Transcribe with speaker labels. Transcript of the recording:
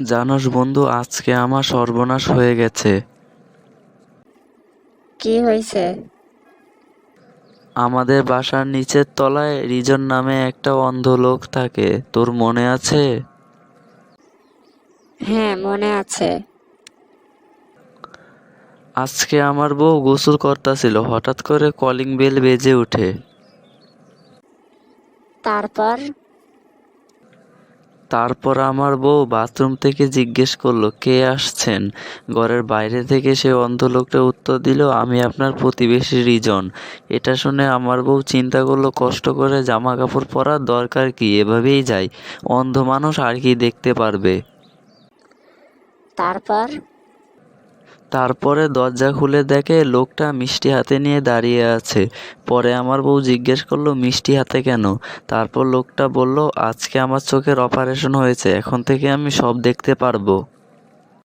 Speaker 1: জানোস বন্ধু, আজকে আমার সর্বনাশ হয়ে গেছে।
Speaker 2: কি হয়েছে?
Speaker 1: আমাদের বাসার নিচের তলায় রিজন নামে একটা অন্ধ লোক থাকে, তোর মনে আছে?
Speaker 2: হ্যাঁ, মনে আছে।
Speaker 1: আজকে আমার বউ গোসল করতেছিল, হঠাৎ করে কলিং বেল বেজে ওঠে।
Speaker 2: তারপর?
Speaker 1: তারপর আমার বউ বাথরুম থেকে জিজ্ঞেস করলো, কে আসছেন? ঘরের বাইরে থেকে সে অন্ধ লোকটা উত্তর দিল, আমি আপনার প্রতিবেশী রিজন। এটা শুনে আমার বউ চিন্তা করলো, কষ্ট করে জামা কাপড় পরার দরকার কি, এভাবেই যাই, অন্ধ মানুষ আর কি দেখতে পারবে।
Speaker 2: তারপর?
Speaker 1: তারপরে দরজা খুলে দেখে লোকটা মিষ্টি হাতে নিয়ে দাঁড়িয়ে আছে। পরে আমার বউ জিজ্ঞেস করলো, মিষ্টি হাতে কেন? তারপর লোকটা বলল, আজকে আমার চোখের অপারেশন হয়েছে, এখন থেকে আমি সব দেখতে পারবো।